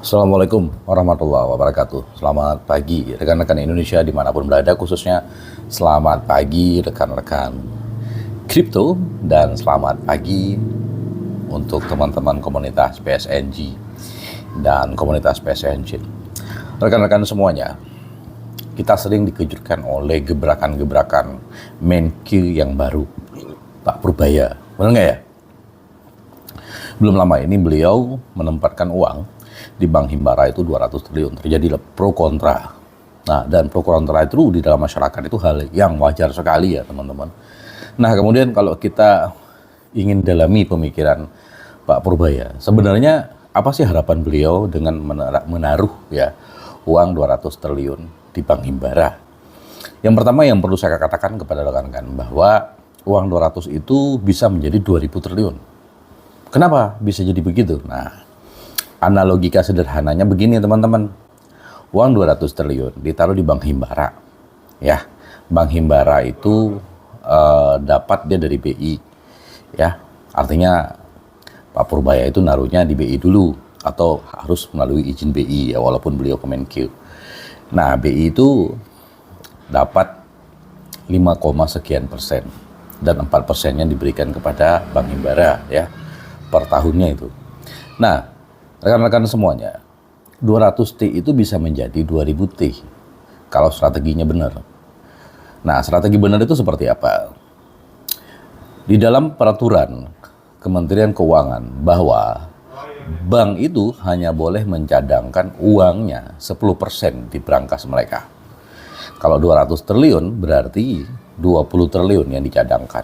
Assalamualaikum warahmatullahi wabarakatuh. Selamat pagi rekan-rekan Indonesia dimanapun berada, khususnya selamat pagi rekan-rekan kripto dan selamat pagi untuk teman-teman komunitas PSNG dan komunitas PSNG. Rekan-rekan semuanya, kita sering dikejutkan oleh gebrakan-gebrakan Menkyu yang baru, Pak Purbaya. Benar nggak ya? Belum lama ini beliau menempatkan uang di Bank Himbara itu 200 triliun. Terjadi pro kontra. Nah, dan pro kontra itu di dalam masyarakat itu hal yang wajar sekali ya, teman-teman. Nah, kemudian kalau kita ingin dalami pemikiran Pak Purbaya, sebenarnya apa sih harapan beliau dengan menaruh ya uang 200 triliun di Bank Himbara? Yang pertama yang perlu saya katakan kepada rekan-rekan bahwa uang 200 itu bisa menjadi 2000 triliun. Kenapa bisa jadi begitu? Nah, analogika sederhananya begini teman-teman. Uang 200 triliun ditaruh di Bank Himbara. Ya, Bank Himbara itu dapat dia dari BI. Ya, artinya Pak Purbaya itu naruhnya di BI dulu atau harus melalui izin BI ya, walaupun beliau Kemenkyu. Nah, BI itu dapat 5, sekian persen dan 4%-nya diberikan kepada Bank Himbara ya per tahunnya itu. Nah, rekan-rekan semuanya, 200T itu bisa menjadi 2000T kalau strateginya benar. Nah, strategi benar itu seperti apa? Di dalam peraturan Kementerian Keuangan bahwa bank itu hanya boleh mencadangkan uangnya 10% di brankas mereka. Kalau 200 triliun berarti 20 triliun yang dicadangkan,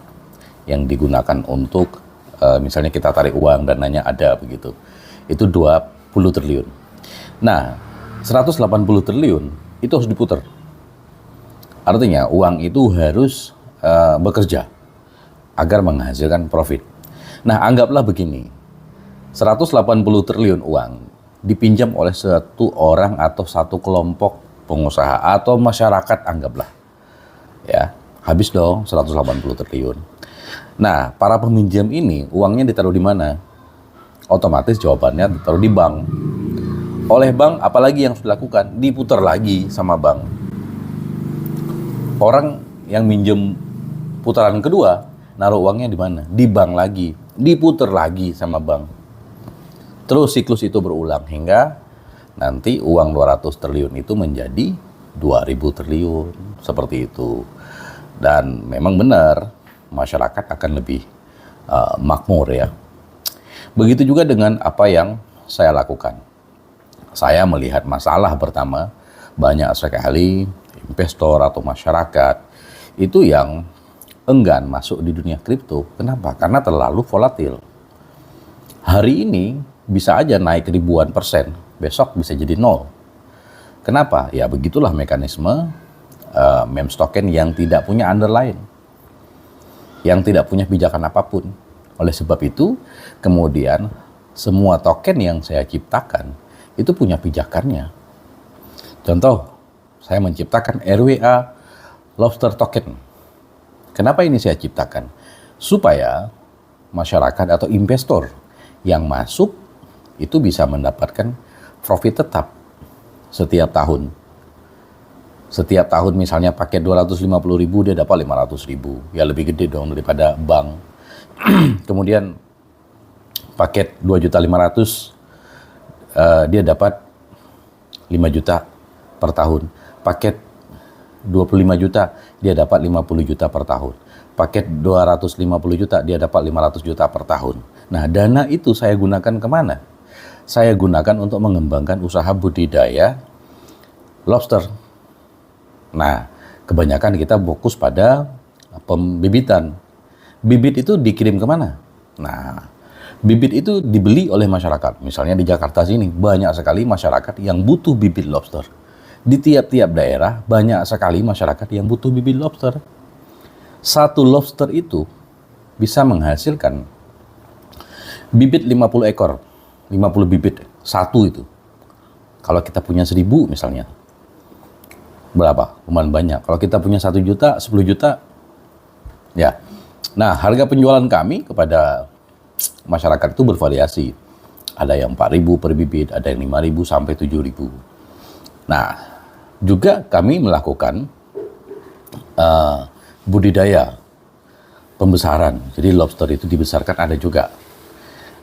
yang digunakan untuk misalnya kita tarik uang dananya ada begitu. Itu 20 triliun. Nah, 180 triliun itu harus diputar. Artinya uang itu harus bekerja agar menghasilkan profit. Nah, anggaplah begini. 180 triliun uang dipinjam oleh satu orang atau satu kelompok pengusaha atau masyarakat, anggaplah. Ya, habis dong 180 triliun. Nah, para peminjam ini uangnya ditaruh di mana? Otomatis jawabannya ditaruh di bank. Oleh bank, apalagi yang harus dilakukan? Diputar lagi sama bank. Orang yang minjem putaran kedua, naruh uangnya di mana? Di bank lagi. Diputar lagi sama bank. Terus siklus itu berulang hingga nanti uang 200 triliun itu menjadi 2000 triliun. Seperti itu. Dan memang benar, masyarakat akan lebih makmur ya. Begitu juga dengan apa yang saya lakukan. Saya melihat masalah pertama, banyak sekali investor atau masyarakat itu yang enggan masuk di dunia kripto. Kenapa? Karena terlalu volatil. Hari ini bisa aja naik ribuan persen, besok bisa jadi nol. Kenapa? Ya begitulah mekanisme memes token yang tidak punya underlying, yang tidak punya pijakan apapun. Oleh sebab itu, kemudian semua token yang saya ciptakan itu punya pijakannya. Contoh, saya menciptakan RWA Lobster Token. Kenapa ini saya ciptakan? Supaya masyarakat atau investor yang masuk itu bisa mendapatkan profit tetap setiap tahun. Setiap tahun misalnya pakai 250.000, dia dapat 500.000. Ya lebih gede dong daripada bank. Kemudian paket 2.500.000, dia dapat 5 juta per tahun. Paket 25 juta, dia dapat 50 juta per tahun. Paket 250 juta, dia dapat 500 juta per tahun. Nah, dana itu saya gunakan kemana? Saya gunakan untuk mengembangkan usaha budidaya lobster. Nah, kebanyakan kita fokus pada pembibitan. Bibit itu dikirim kemana? Nah, bibit itu dibeli oleh masyarakat. Misalnya di Jakarta sini, banyak sekali masyarakat yang butuh bibit lobster. Di tiap-tiap daerah, banyak sekali masyarakat yang butuh bibit lobster. Satu lobster itu bisa menghasilkan bibit 50 ekor. 50 bibit, satu itu. Kalau kita punya 1000 misalnya, berapa? Lumayan banyak. Kalau kita punya 1 juta, 10 juta, ya. Nah, harga penjualan kami kepada masyarakat itu bervariasi. Ada yang 4.000 per bibit, ada yang 5.000 sampai 7.000. Nah, juga kami melakukan budidaya pembesaran. Jadi lobster itu dibesarkan ada juga.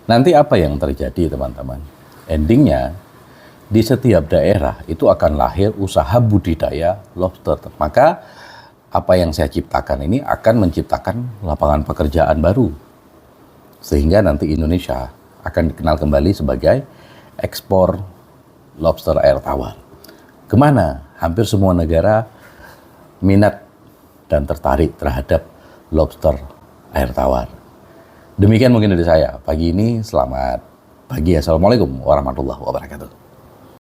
Nanti apa yang terjadi teman-teman? Endingnya di setiap daerah itu akan lahir usaha budidaya lobster. Maka apa yang saya ciptakan ini akan menciptakan lapangan pekerjaan baru. Sehingga nanti Indonesia akan dikenal kembali sebagai ekspor lobster air tawar. Kemana? Hampir semua negara minat dan tertarik terhadap lobster air tawar. Demikian mungkin dari saya. Pagi ini, selamat pagi. Assalamualaikum warahmatullahi wabarakatuh.